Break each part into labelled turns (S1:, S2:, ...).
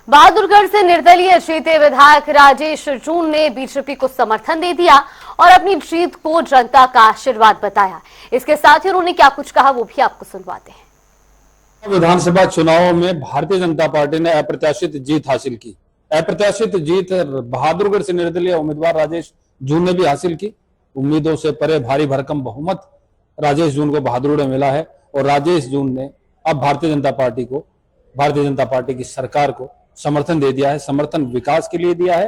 S1: बहादुरगढ़ से निर्दलीय जीते विधायक राजेश जून ने बीजेपी को समर्थन दे दिया और अपनी जीत को जनता का आशीर्वाद बताया। इसके साथ ही उन्होंने क्या कुछ कहा वो भी आपको सुनवाते हैं।
S2: विधानसभा चुनाव में भारतीय जनता पार्टी ने अप्रत्याशित जीत हासिल की। अप्रत्याशित जीत बहादुरगढ़ से निर्दलीय उम्मीदवार राजेश जून ने भी हासिल की। उम्मीदों से परे भारी भरकम बहुमत राजेश जून को बहादुरगढ़ में मिला है और राजेश जून ने अब भारतीय जनता पार्टी की सरकार को समर्थन दे दिया है। समर्थन विकास के लिए दिया है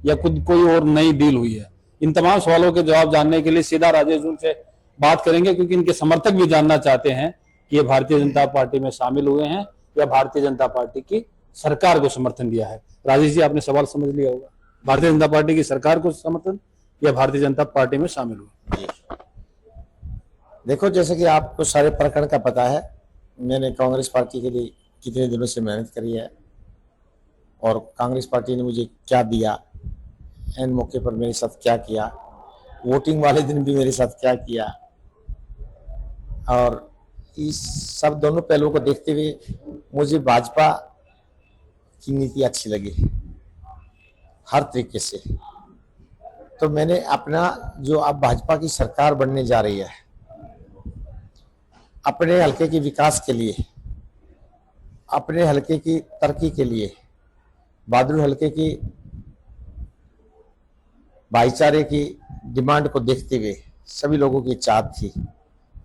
S2: या खुद कोई और नई डील हुई है? इन तमाम सवालों के जवाब जानने के लिए सीधा राजेश जून से बात करेंगे, क्योंकि इनके समर्थक भी जानना चाहते हैं कि ये भारतीय जनता पार्टी में शामिल हुए हैं या भारतीय जनता पार्टी की सरकार को समर्थन दिया है। राजेश जी, आपने सवाल समझ लिया होगा। भारतीय जनता पार्टी की सरकार को समर्थन या भारतीय जनता पार्टी में शामिल हुए?
S3: देखो, जैसे कि आपको सारे प्रकरण का पता है, मैंने कांग्रेस पार्टी के लिए कितने दिनों से मेहनत करी है और कांग्रेस पार्टी ने मुझे क्या दिया, एन मौके पर मेरे साथ क्या किया, वोटिंग वाले दिन भी मेरे साथ क्या किया, और इस सब दोनों पहलुओं को देखते हुए मुझे भाजपा की नीति अच्छी लगी हर तरीके से। तो मैंने अपना जो अब भाजपा की सरकार बनने जा रही है, अपने हलके के विकास के लिए, अपने हलके की तरक्की के लिए, बहादुर हलके की भाईचारे की डिमांड को देखते हुए सभी लोगों की चाहत थी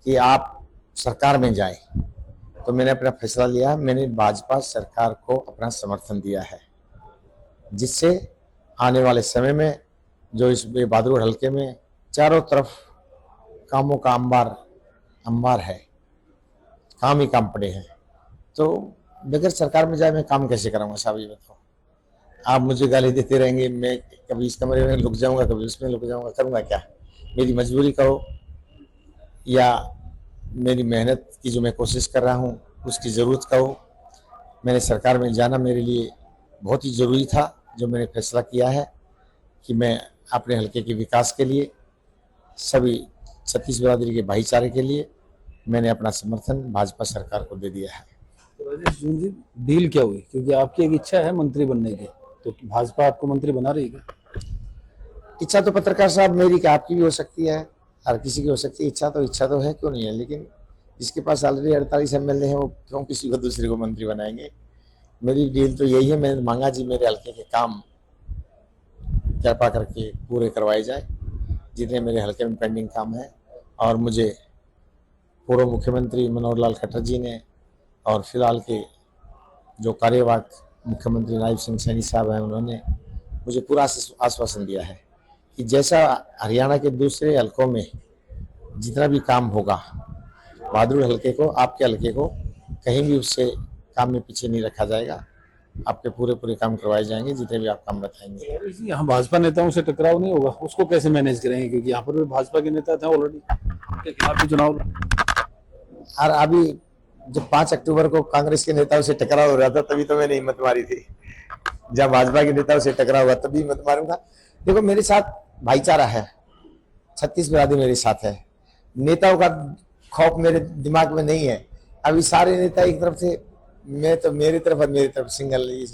S3: कि आप सरकार में जाएं। तो मैंने अपना फैसला लिया। मैंने भाजपा सरकार को अपना समर्थन दिया है, जिससे आने वाले समय में जो इस बहादुर हलके में चारों तरफ कामों का अंबार है, काम ही काम पड़े हैं। तो बगैर सरकार में जाए मैं काम कैसे कराऊंगा साहब, ये बताओ। आप मुझे गाली देते रहेंगे, मैं कभी इस कमरे में लुक जाऊंगा, कभी उसमें लुक जाऊंगा, करूंगा क्या? मेरी मजबूरी कहो या मेरी मेहनत की जो मैं कोशिश कर रहा हूँ उसकी ज़रूरत कहो। मैंने सरकार में जाना मेरे लिए बहुत ही ज़रूरी था। जो मैंने फैसला किया है कि मैं अपने हलके के विकास के लिए, सभी छत्तीस बिरादरी के भाईचारे के लिए मैंने अपना समर्थन भाजपा सरकार को दे दिया है।
S2: तो राजेश जून जी, डील क्या हुई? क्योंकि आपकी एक इच्छा है मंत्री बनने की, तो भाजपा आपको मंत्री बना रही है?
S3: इच्छा तो पत्रकार साहब मेरी क्या आपकी भी हो सकती है, हर किसी की हो सकती है। इच्छा तो है, क्यों नहीं है? लेकिन जिसके पास ऑलरेडी 48 MLA हैं, वो क्यों किसी को दूसरे को मंत्री बनाएंगे? मेरी डील तो यही है। मैंने मांगा जी मेरे हल्के के काम कृपा करके पूरे करवाए जाए, जितने मेरे हल्के में पेंडिंग काम है। और मुझे पूर्व मुख्यमंत्री मनोहर लाल खट्टर जी ने और फिलहाल के जो कार्यवाहक मुख्यमंत्री नायब सिंह सैनी साहब हैं, उन्होंने मुझे पूरा आश्वासन दिया है कि जैसा हरियाणा के दूसरे हलकों में जितना भी काम होगा, बहादुर हलके को, आपके हलके को कहीं भी उससे काम में पीछे नहीं रखा जाएगा। आपके पूरे काम करवाए जाएंगे, जितने भी आप काम बताएंगे।
S2: यहाँ भाजपा नेताओं से टकराव नहीं होगा? उसको कैसे मैनेज करेंगे? क्योंकि यहाँ पर भी भाजपा के नेता थे ऑलरेडी, उनके खिलाफ भी चुनाव।
S3: और अभी जब 5 अक्टूबर को कांग्रेस के नेताओं से टकराव हो रहा था, तभी तो मैंने हिम्मत मारी थी। जब भाजपा के नेताओं से टकराव हुआ तभी हिम्मत मारूंगा। देखो, मेरे साथ भाईचारा है, छत्तीस बिरादरी मेरे साथ है। नेताओं का खौफ मेरे दिमाग में नहीं है। अभी सारे नेता एक तरफ से, मैं तो मेरी तरफ और मेरी तरफ सिंगल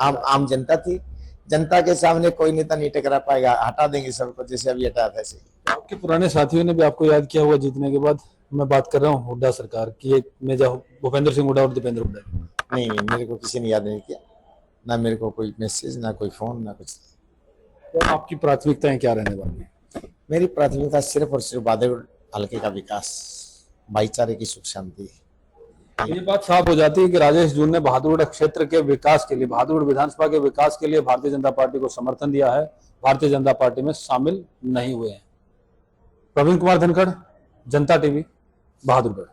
S3: आम जनता थी। जनता के सामने कोई नेता नहीं टकरा पाएगा, हटा देंगे सबको, जैसे अभी हटाया था ऐसे ही।
S2: आपके पुराने साथियों ने भी आपको याद किया हुआ जीतने के बाद? मैं बात कर रहा हूँ हुड्डा सरकार की, एक मेजा भूपेंद्र सिंह हुड्डा और दीपेंद्र हुड्डा।
S3: नहीं, मेरे को किसी ने याद नहीं किया, ना मेरे को कोई मैसेज, ना कोई फोन, ना कुछ।
S2: तो आपकी प्राथमिकताएं क्या रहने वाली है?
S3: मेरी प्राथमिकता सिर्फ और सिर्फ बहादुर हल्के का विकास, भाईचारे की सुख शांति।
S2: ये बात साफ हो जाती है कि राजेश जून ने बहादुरगढ़ क्षेत्र के विकास के लिए, बहादुरगढ़ विधानसभा के विकास के लिए भारतीय जनता पार्टी को समर्थन दिया है, भारतीय जनता पार्टी में शामिल नहीं हुए हैं। प्रवीण कुमार धनखड़, जनता टीवी, बहादुरगढ़।